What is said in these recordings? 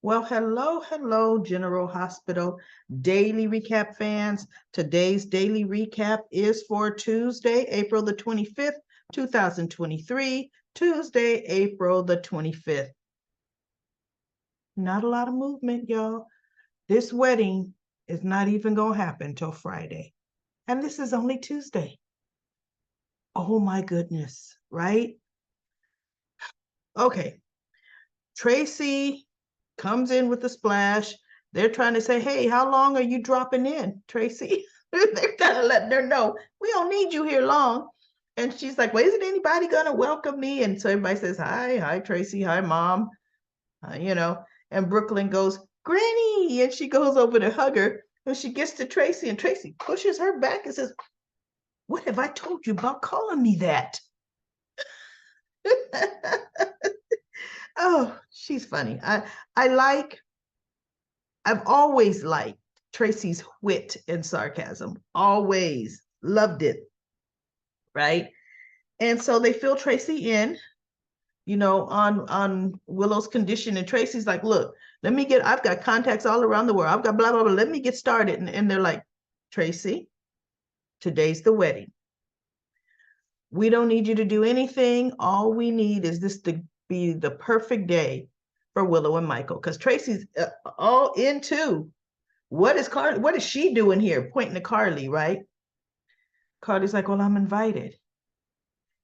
Well, hello, General Hospital Daily Recap fans. Today's daily recap is for Tuesday, April the 25th, 2023. Tuesday, April the 25th. Not a lot of movement, y'all. This wedding is not even going to happen till Friday. And this is only Tuesday. Oh my goodness, right? Okay. Tracy comes in with a splash. They're trying to say, hey, how long are you dropping in, Tracy? They're kind of letting her know, we don't need you here long. And she's like, well, isn't anybody going to welcome me? And so everybody says, hi, Tracy, hi, mom, And Brooklyn goes, Granny. And she goes over to hug her. And she gets to Tracy, and Tracy pushes her back and says, what have I told you about calling me that? Oh, she's funny. I've always liked Tracy's wit and sarcasm. Always loved it. Right. And so they fill Tracy in, on Willow's condition. And Tracy's like, look, I've got contacts all around the world. I've got blah, blah, blah. Let me get started. And they're like, Tracy, today's the wedding. We don't need you to do anything. All we need is this to be the perfect day for Willow and Michael, because Tracy's all into what is she doing here? Pointing to Carly, right? Carly's like, well, I'm invited.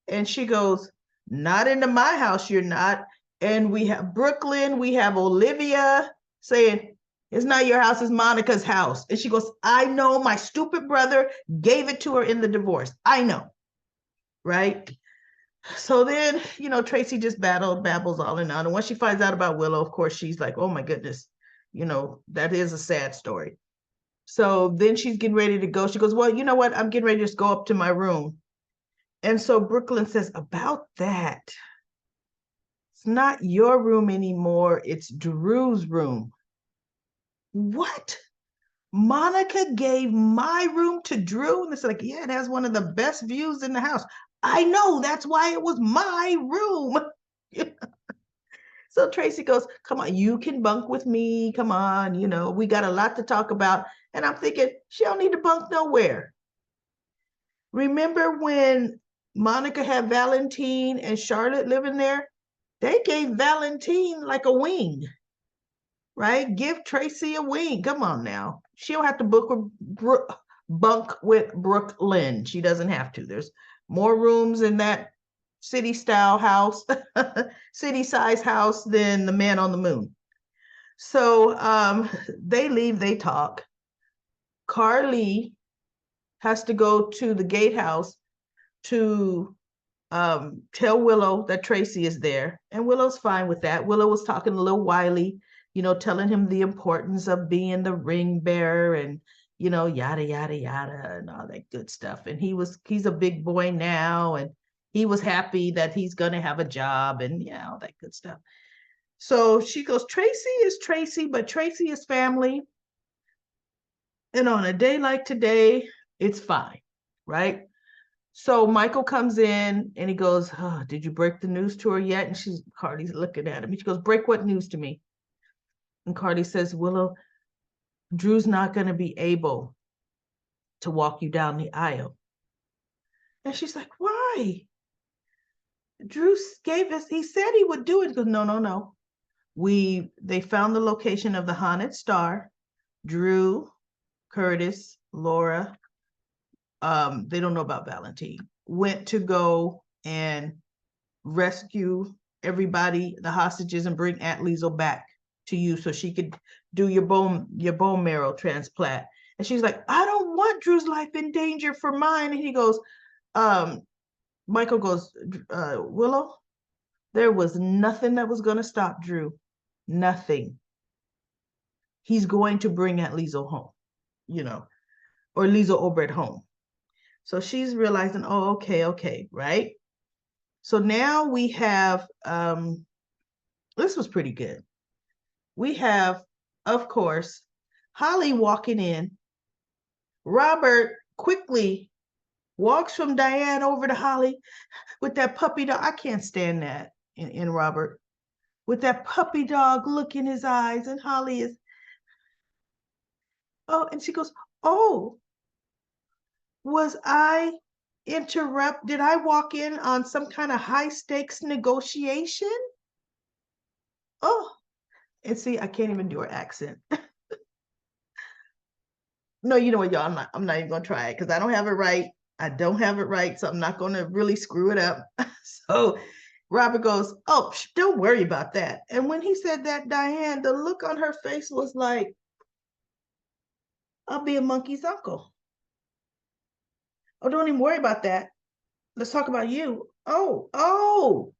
And she goes, not into my house, you're not. And we have Brooklyn, we have Olivia saying, it's not your house, it's Monica's house. And she goes, I know, my stupid brother gave it to her in the divorce. I know. Right? So then, Tracy just babbles all and on. And once she finds out about Willow, of course, she's like, oh my goodness, that is a sad story. So then she's getting ready to go. She goes, well, you know what? I'm getting ready to just go up to my room. And so Brooklyn says, about that, it's not your room anymore. It's Drew's room. What? Monica gave my room to Drew? And it's like, yeah, it has one of the best views in the house. I know, that's why it was my room. So Tracy goes, come on, you can bunk with me. Come on, we got a lot to talk about. And I'm thinking, she don't need to bunk nowhere. Remember when Monica had Valentin and Charlotte living there? They gave Valentin like a wing, right? Give Tracy a wing. Come on now. She don't have to bunk with Brooklyn. She doesn't have to. There's more rooms in that city-style house, city-size house than the Man on the Moon. So they leave, they talk. Carly has to go to the gatehouse to tell Willow that Tracy is there. And Willow's fine with that. Willow was talking a little wily, telling him the importance of being the ring bearer and, yada, yada, yada, and all that good stuff. And he's a big boy now, and he was happy that he's going to have a job and, all that good stuff. So she goes, Tracy is Tracy, but Tracy is family. And on a day like today, it's fine, right? So Michael comes in and he goes, oh, did you break the news to her yet? And Carly's looking at him. She goes, break what news to me? And Carly says, Willow, Drew's not going to be able to walk you down the aisle. And she's like, why? Drew he said he would do it. He goes, no. They found the location of the haunted star. Drew, Curtis, Laura, they don't know about Valentin, went to go and rescue everybody, the hostages, and bring Aunt Liesel back to you so she could do your bone marrow transplant. And she's like, I don't want Drew's life in danger for mine. And he goes, Michael goes, Willow, there was nothing that was going to stop Drew. Nothing. He's going to bring Aunt Liesel home, or Liesel Obert home. So she's realizing, oh, okay, right? So now we have, this was pretty good. We have, of course, Holly walking in. Robert quickly walks from Diane over to Holly with that puppy dog. I can't stand that in Robert. with that puppy dog look in his eyes. And Holly is, oh, and she goes, oh, was I interrupt? Did I walk in on some kind of high stakes negotiation? Oh, and see, I can't even do her accent. No, you know what, y'all? I'm not even gonna try it because I don't have it right. I don't have it right, so I'm not gonna really screw it up. So Robert goes, "Oh, don't worry about that." And when he said that, Diane, the look on her face was like, "I'll be a monkey's uncle." Oh, don't even worry about that. Let's talk about you. Oh.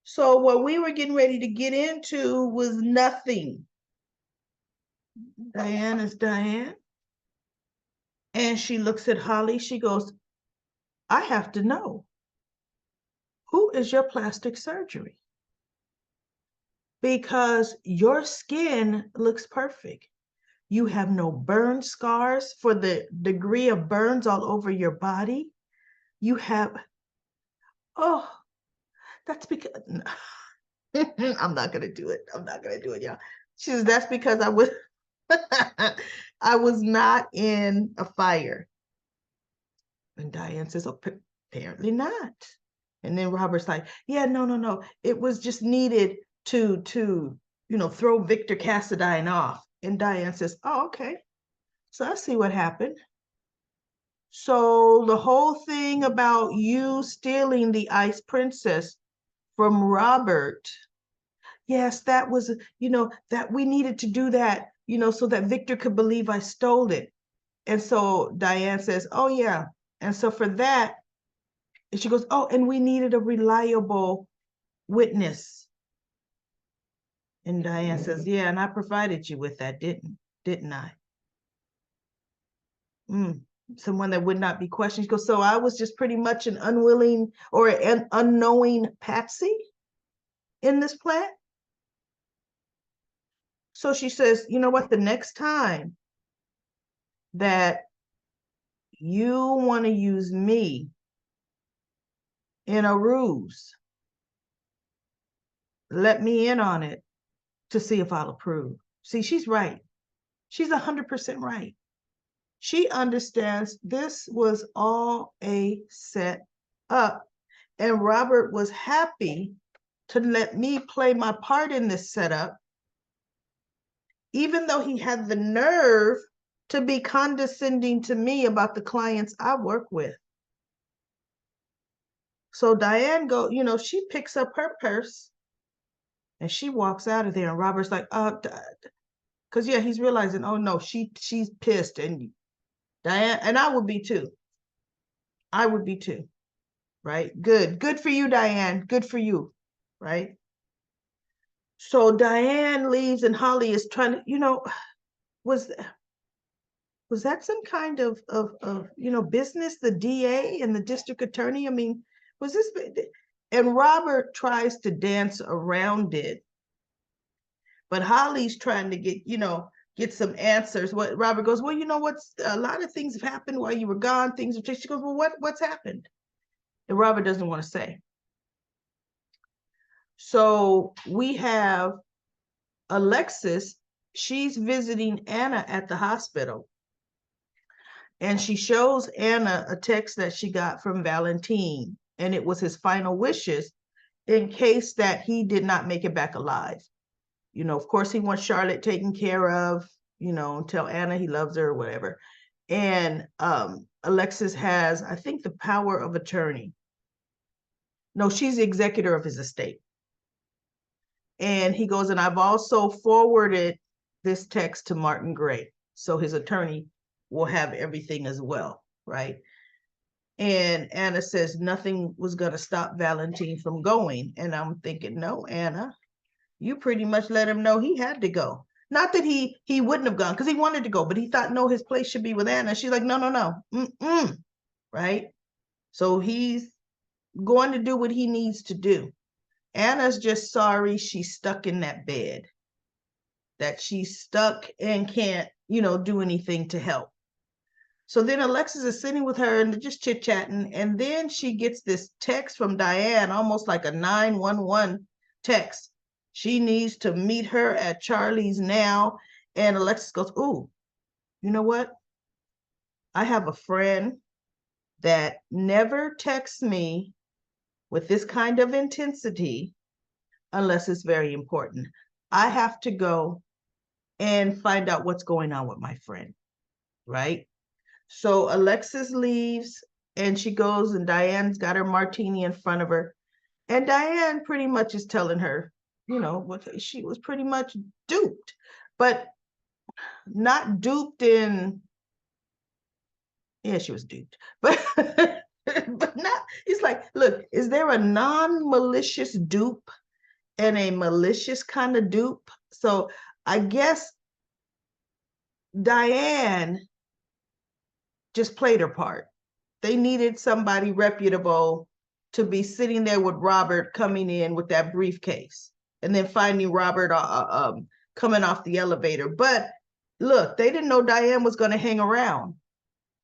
So what we were getting ready to get into was nothing. Diane is Diane. And she looks at Holly. She goes, I have to know, who is your plastic surgery? Because your skin looks perfect. You have no burn scars for the degree of burns all over your body. You have, oh, that's because, I'm not going to do it. I'm not going to do it, y'all. She says, that's because I was, I was not in a fire. And Diane says, oh, apparently not. And then Robert's like, yeah, no. It was just needed to throw Victor Cassadine off. And Diane says, oh, okay. So I see what happened. So the whole thing about you stealing the Ice Princess from Robert, yes, that was, that we needed to do that, so that Victor could believe I stole it. And so Diane says, oh, yeah. And so for that, and she goes, oh, and we needed a reliable witness. And Diane says, yeah, and I provided you with that, didn't I? Someone that would not be questioned. She goes, so I was just pretty much an unwilling or an unknowing patsy in this plan. So she says, you know what, the next time that you want to use me in a ruse, let me in on it to see if I'll approve. See, she's right. She's 100% right. She understands this was all a set up. And Robert was happy to let me play my part in this setup, even though he had the nerve to be condescending to me about the clients I work with. So Diane she picks up her purse and she walks out of there. And Robert's like, because yeah, he's realizing, oh no, she's pissed. And Diane, and I would be too. I would be too. Right? Good for you, Diane. Good for you. Right? So Diane leaves and Holly is trying to, was that some kind of business, the DA and the district attorney? I mean, was this, and Robert tries to dance around it, but Holly's trying to get some answers. What Robert goes, well, what's a lot of things have happened while you were gone. Things have changed. She goes, well, what's happened? And Robert doesn't want to say. So we have Alexis. She's visiting Anna at the hospital. And she shows Anna a text that she got from Valentin. And it was his final wishes in case that he did not make it back alive. Of course, he wants Charlotte taken care of, tell Anna he loves her or whatever. And Alexis has, I think, the power of attorney. No, she's the executor of his estate. And he goes, and I've also forwarded this text to Martin Gray. So his attorney will have everything as well, right? And Anna says nothing was going to stop Valentin from going. And I'm thinking, no, Anna, you pretty much let him know he had to go. Not that he wouldn't have gone, because he wanted to go, but he thought, no, his place should be with Anna. She's like, no. Right? So he's going to do what he needs to do. Anna's just sorry she's stuck in that bed, that she's stuck and can't, do anything to help. So then Alexis is sitting with her and just chit-chatting, and then she gets this text from Diane, almost like a 911 text. She needs to meet her at Charlie's now. And Alexis goes, ooh, you know what? I have a friend that never texts me with this kind of intensity unless it's very important. I have to go and find out what's going on with my friend, right? So Alexis leaves and she goes, and Diane's got her martini in front of her. And Diane pretty much is telling her, you know, what she was pretty much duped, but not duped in, yeah, she was duped, but but not, it's like, look, is there a non-malicious dupe and a malicious kind of dupe? So I guess Diane just played her part. They needed somebody reputable to be sitting there with Robert coming in with that briefcase and then finding Robert coming off the elevator. But look, they didn't know Diane was going to hang around.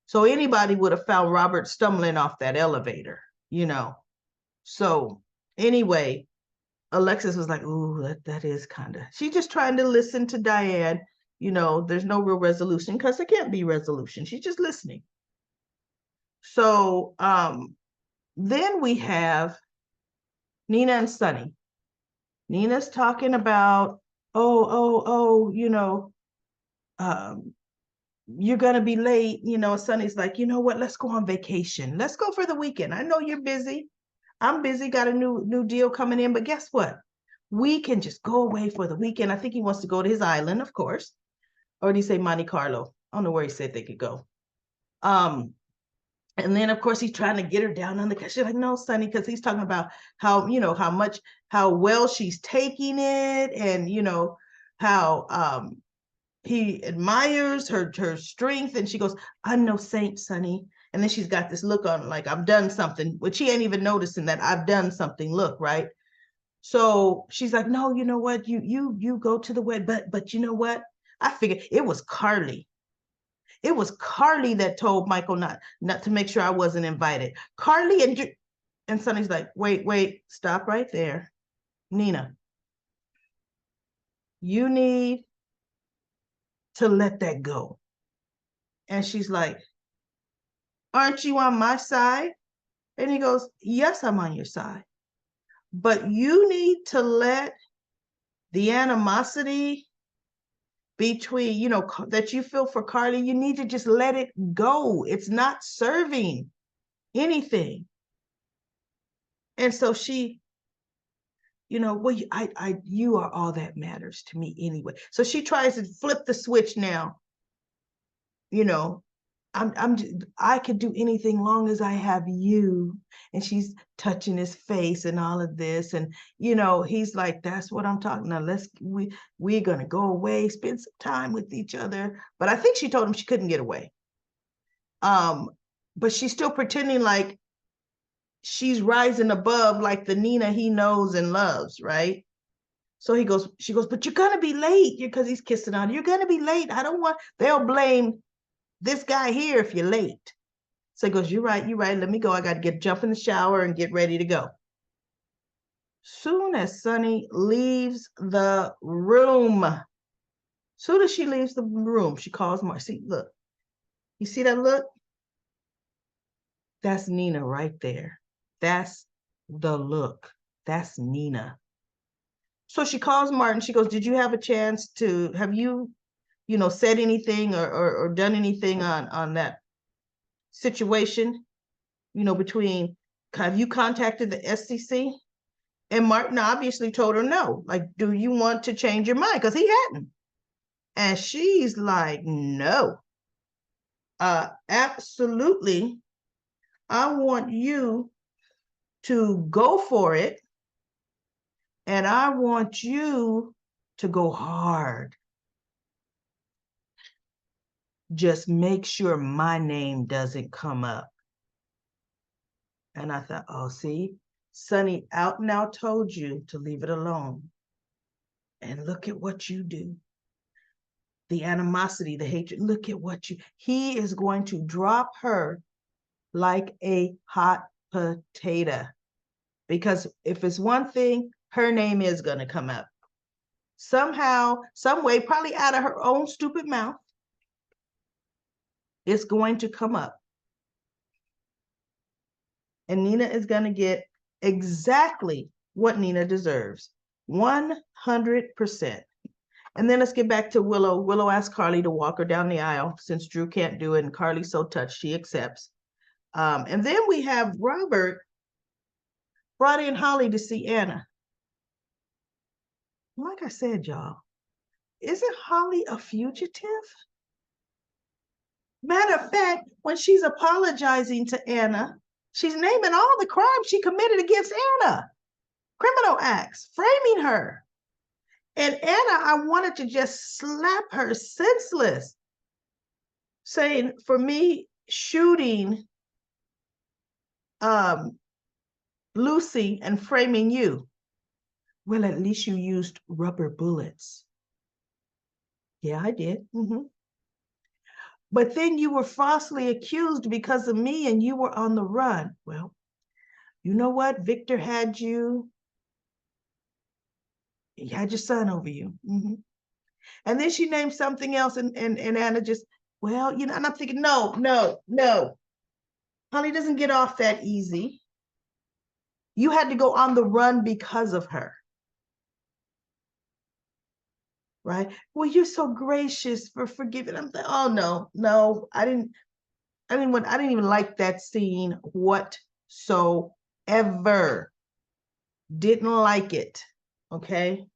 So anybody would have found Robert stumbling off that elevator, you know. So anyway, Alexis was like, ooh, that is kind of, she's just trying to listen to Diane. You know, there's no real resolution because there can't be resolution. She's just listening. So then we have Nina and Sunny. Nina's talking about, you know, you're going to be late. You know, Sunny's like, you know what? Let's go on vacation. Let's go for the weekend. I know you're busy. I'm busy, got a new deal coming in, but guess what? We can just go away for the weekend. I think he wants to go to his island, of course. Or did he say Monte Carlo? I don't know where he said they could go. And then of course he's trying to get her down on the couch. She's like, no, Sonny, because he's talking about how, you know, how well she's taking it, and you know, how he admires her strength. And she goes, I'm no saint, Sonny. And then she's got this look on like I've done something, which she ain't even noticing that I've done something. Look, right? So she's like, no, you know what? You go to the wedding, but you know what? I figured it was Carly. It was Carly that told Michael not to make sure I wasn't invited. Carly and Sonny's like, wait, stop right there. Nina, you need to let that go. And she's like, aren't you on my side? And he goes, yes, I'm on your side. But you need to let the animosity between, you know, that you feel for Carly, you need to just let it go. It's not serving anything. And so she, you know, well, you are all that matters to me anyway. So she tries to flip the switch now. You know, I could do anything long as I have you. And she's touching his face and all of this. And, you know, he's like, that's what I'm talking about. We're going to go away, spend some time with each other. But I think she told him she couldn't get away. But she's still pretending like she's rising above like the Nina he knows and loves, right? So she goes, but you're gonna be late because he's kissing on her. You're gonna be late. They'll blame this guy here if you're late. So he goes, you're right. Let me go. I got to jump in the shower and get ready to go. Soon as Sunny leaves the room, soon as she leaves the room, she calls Marcy. Look, you see that look? That's Nina right there. That's the look. That's Nina. So she calls Martin. She goes, did you have a chance have you, you know, said anything or done anything on that situation, you know, have you contacted the SCC? And Martin obviously told her no. Like, do you want to change your mind? Because he hadn't. And she's like, no. Absolutely. I want you to go for it. And I want you to go hard. Just make sure my name doesn't come up. And I thought, oh, see, Sonny out now told you to leave it alone. And look at what you do. The animosity, the hatred, look at he is going to drop her like a hot potato. Because if it's one thing, her name is going to come up. somehow, some way, probably out of her own stupid mouth, it's going to come up. And Nina is going to get exactly what Nina deserves, 100%. And then let's get back to Willow. Willow asked Carly to walk her down the aisle since Drew can't do it, and Carly's so touched, she accepts. And then we have Robert brought in Holly to see Anna. Like I said, y'all, isn't Holly a fugitive? Matter of fact, when she's apologizing to Anna, she's naming all the crimes she committed against Anna, criminal acts, framing her. And Anna, I wanted to just slap her senseless, saying, for me, shooting Lucy and framing you, well, at least you used rubber bullets. Yeah, I did. But then you were falsely accused because of me and you were on the run. Well, you know what? Victor had you. He had your son over you. And then she named something else, and Anna just, well, you know, and I'm thinking, no. Holly doesn't get off that easy. You had to go on the run because of her. Right? Well, you're so gracious for forgiving. I'm like, oh no, I didn't even like that scene whatsoever. Didn't like it. Okay.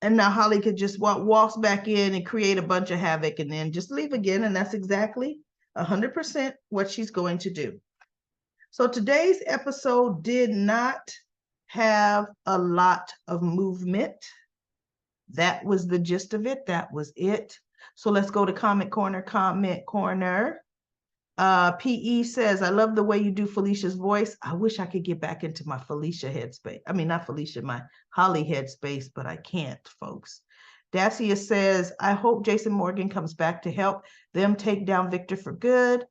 And now Holly could just walks back in and create a bunch of havoc and then just leave again. And that's exactly 100% what she's going to do. So today's episode did not have a lot of movement. That was the gist of it. That was it. So let's go to comment corner. PE says, I love the way you do Felicia's voice. I wish I could get back into my Felicia headspace. I mean, not Felicia, my Holly headspace, but I can't, folks. Dacia says, I hope Jason Morgan comes back to help them take down Victor for good.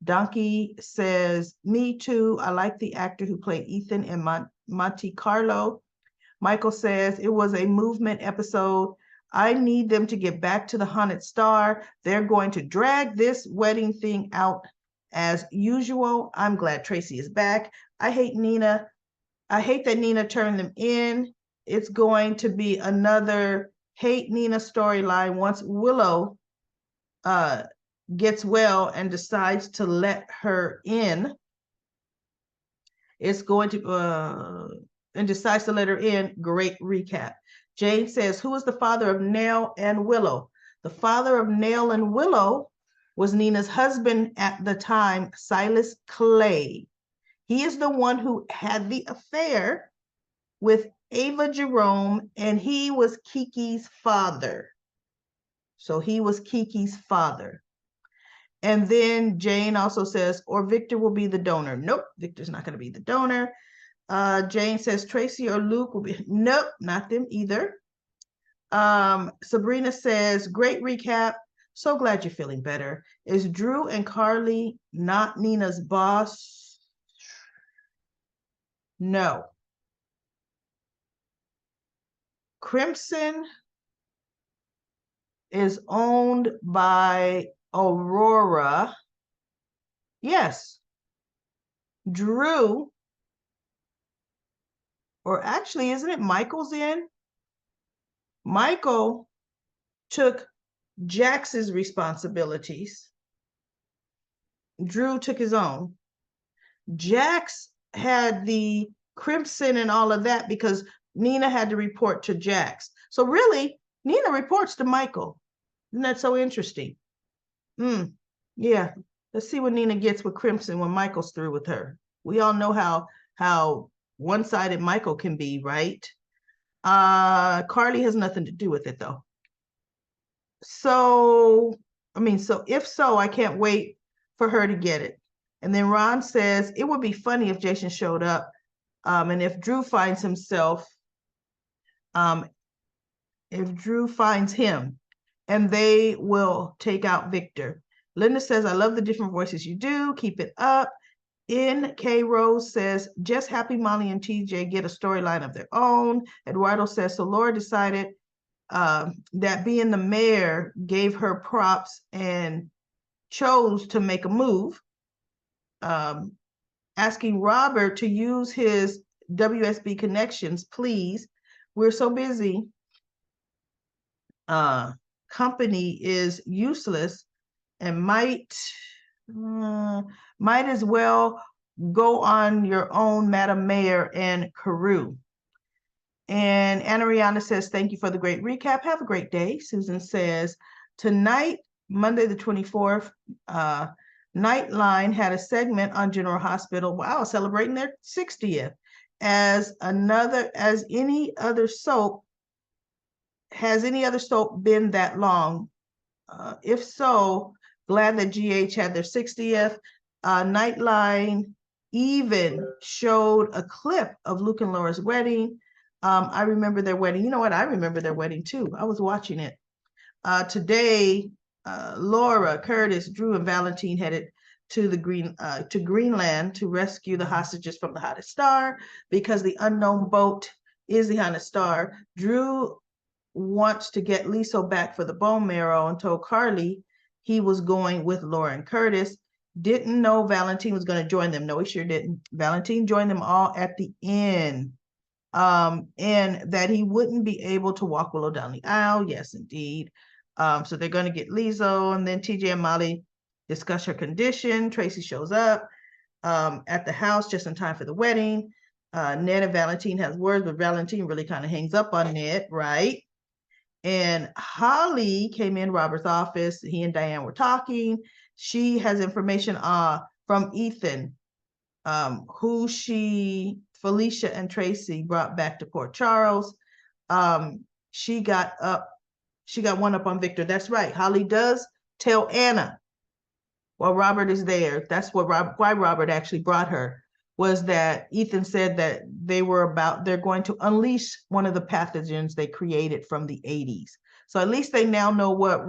Donkey says, me too. I like the actor who played Ethan in Monte Carlo. Michael says, it was a movement episode. I need them to get back to the Haunted Star. They're going to drag this wedding thing out as usual. I'm glad Tracy is back. I hate Nina. I hate that Nina turned them in. It's going to be another hate Nina storyline once Willow gets well and decides to let her in. It's going to, and decides to let her in. Great recap. Jane says, who is the father of Nell and Willow? The father of Nell and Willow was Nina's husband at the time, Silas Clay. He is the one who had the affair with Ava Jerome, and he was Kiki's father. So he was Kiki's father. And then Jane also says, or Victor will be the donor. Nope, Victor's not going to be the donor. Jane says Tracy or Luke will be, nope, not them either. Sabrina says, great recap. So glad you're feeling better. Is Drew and Carly not Nina's boss? No. Crimson is owned by Aurora. Yes. Drew, or actually, isn't it Michael's in? Michael took Jax's responsibilities. Drew took his own. Jax had the Crimson and all of that because Nina had to report to Jax. So really, Nina reports to Michael. Isn't that so interesting? Yeah. Let's see what Nina gets with Crimson when Michael's through with her. We all know how one-sided Michael can be, right? Carly has nothing to do with it though. So if so, I can't wait for her to get it. And then Ron says, it would be funny if Jason showed up, and if Drew finds himself, if Drew finds him, and they will take out Victor. Linda says, I love the different voices you do. Keep it up. N.K. Rose says, just happy Molly and TJ get a storyline of their own. Eduardo says, so Laura decided that being the mayor gave her props and chose to make a move. Asking Robert to use his WSB connections, please. We're so busy. Company is useless and might as well go on your own, Madam Mayor and Carew. And Anna Rihanna says, thank you for the great recap. Have a great day. Susan says, tonight, Monday the 24th, Nightline had a segment on General Hospital. Wow, celebrating their 60th. Has any other soap been that long? If so, glad that GH had their 60th. Nightline even showed a clip of Luke and Laura's wedding. I remember their wedding. You know what? I remember their wedding too. I was watching it. Today, Laura, Curtis, Drew, and Valentin headed to Greenland to rescue the hostages from the hottest star because the unknown boat is the hottest star. Drew wants to get Liso back for the bone marrow and told Carly he was going with Laura and Curtis. Didn't know Valentin was going to join them. No, he sure didn't. Valentin joined them all at the end. And that he wouldn't be able to walk Willow down the aisle. Yes, indeed. So they're going to get Liso, and then TJ and Molly discuss her condition. Tracy shows up at the house just in time for the wedding. Ned and Valentin has words, but Valentin really kind of hangs up on Ned, right? And Holly came in Robert's office. He and Diane were talking. She has information from Ethan, who Felicia and Tracy brought back to Port Charles. She got one up on Victor. That's right. Holly does tell Anna while Robert is there. That's why Robert actually brought her, was that Ethan said that they're going to unleash one of the pathogens they created from the 80s. So at least they now know what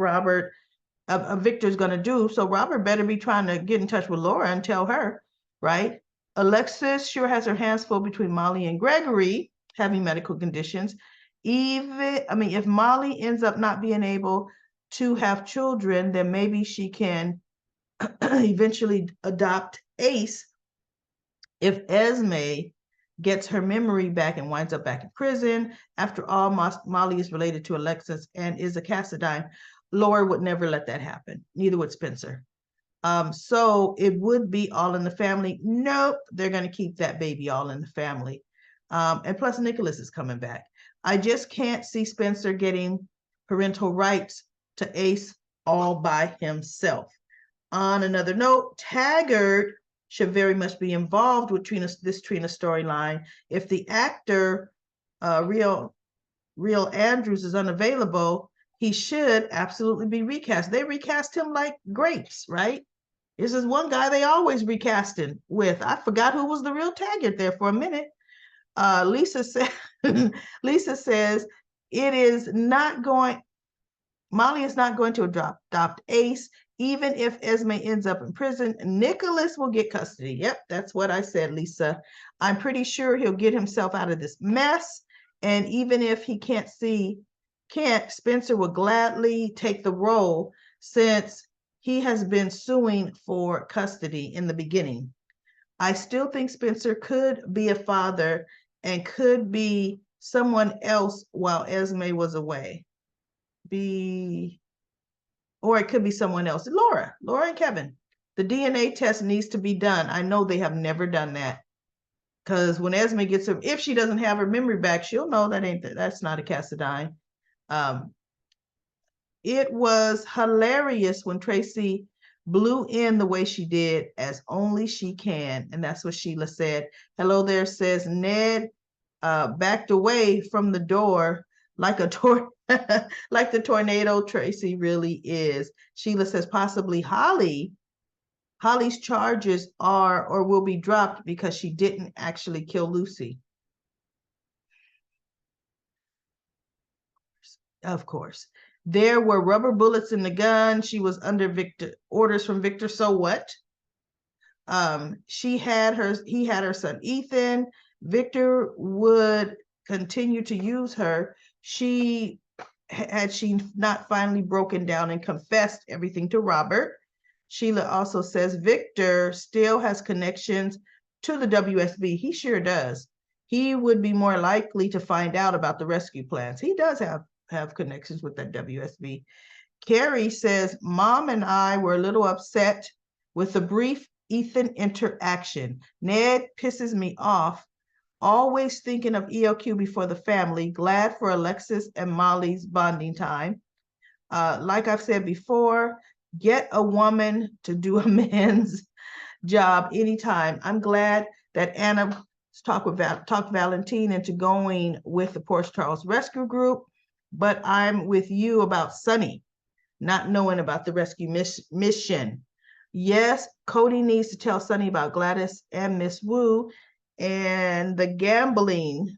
Victor's going to do. So Robert better be trying to get in touch with Laura and tell her, right? Alexis sure has her hands full between Molly and Gregory having medical conditions. If Molly ends up not being able to have children, then maybe she can eventually adopt Ace if Esme gets her memory back and winds up back in prison. After all, Molly is related to Alexis and is a Cassadine. Laura would never let that happen. Neither would Spencer. So it would be all in the family. Nope, they're going to keep that baby all in the family. And plus Nicholas is coming back. I just can't see Spencer getting parental rights to Ace all by himself. On another note, Taggart should very much be involved with this Trina storyline. If the actor, Real Andrews, is unavailable, he should absolutely be recast. They recast him like grapes, right? This is one guy they always recasting with. I forgot who was the real Taggart there for a minute. Lisa says Molly is not going to adopt Ace. Even if Esme ends up in prison, Nicholas will get custody. Yep, that's what I said, Lisa. I'm pretty sure he'll get himself out of this mess. And even if he can't, Spencer will gladly take the role since he has been suing for custody in the beginning. I still think Spencer could be a father and could be someone else while Esme was away. Or it could be someone else. Laura and Kevin. The DNA test needs to be done. I know they have never done that. Because when Esme gets her, if she doesn't have her memory back, she'll know that's not a Cassadine. It was hilarious when Tracy blew in the way she did, as only she can. And that's what Sheila said. Hello there, says Ned backed away from the door like like the tornado Tracy really is. Sheila says possibly Holly's charges are or will be dropped because she didn't actually kill Lucy. Of course. There were rubber bullets in the gun. She was under orders from Victor. So what? He had her son Ethan. Victor would continue to use her. Had she not finally broken down and confessed everything to Robert. Sheila also says Victor still has connections to the WSB. He sure does. He would be more likely to find out about the rescue plans. He does have connections with that WSB. Carrie says, Mom and I were a little upset with the brief Ethan interaction. Ned pisses me off. Always thinking of ELQ before the family. Glad for Alexis and Molly's bonding time. Like I've said before, get a woman to do a man's job anytime. I'm glad that Anna talked Valentin into going with the Port Charles Rescue Group, but I'm with you about Sunny not knowing about the rescue mission. Yes, Cody needs to tell Sunny about Gladys and Miss Wu and the gambling.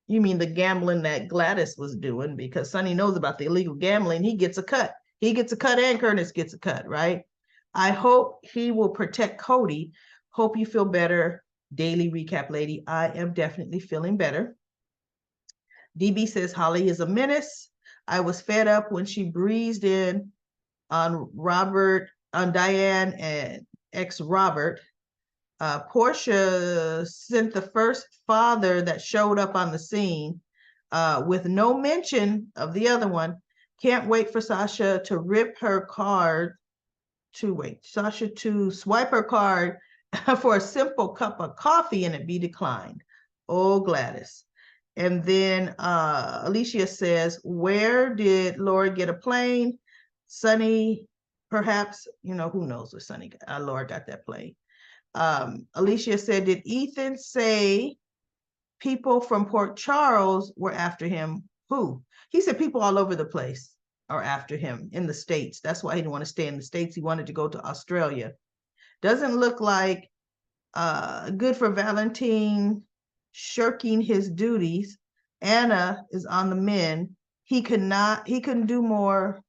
You mean the gambling that Gladys was doing, because Sunny knows about the illegal gambling. He gets a cut. He gets a cut and Curtis gets a cut, right? I hope he will protect Cody. Hope you feel better. Daily recap, lady. I am definitely feeling better. DB says Holly is a menace. I was fed up when she breezed in on Diane and ex-Robert. Portia sent the first father that showed up on the scene with no mention of the other one. Can't wait for Sasha to rip her card Sasha to swipe her card for a simple cup of coffee and it be declined. Oh, Gladys. And then Alicia says, where did Laura get a plane? Sunny, perhaps, who knows where Sunny Laura got that plane. Alicia said, did Ethan say people from Port Charles were after him? Who? He said people all over the place are after him in the States. That's why he didn't want to stay in the States. He wanted to go to Australia. Doesn't look like good for Valentin shirking his duties. Anna is on the mend. He can do more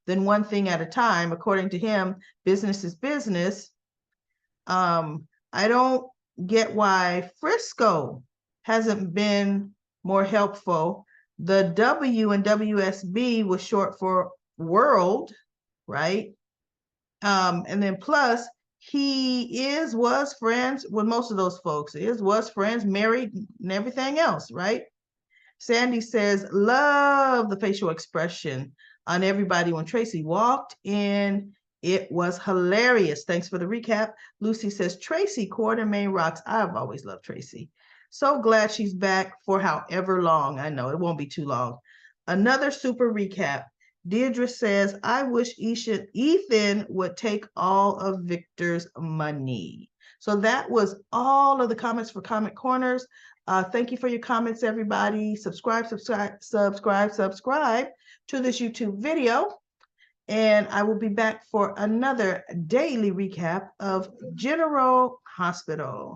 than one thing at a time. According to him, business is business. I don't get why Frisco hasn't been more helpful. The W in WSB was short for world, right? And then plus, he was friends with most of those folks. Was friends, married, and everything else, right? Sandy says, love the facial expression on everybody when Tracy walked in. It was hilarious. Thanks for the recap. Lucy says, Tracy, Quartermain rocks. I've always loved Tracy. So glad she's back for however long. I know it won't be too long. Another super recap. Deirdre says, I wish Ethan would take all of Victor's money. So that was all of the comments for Comment Corners. Thank you for your comments, everybody. Subscribe to this YouTube video. And I will be back for another daily recap of General Hospital.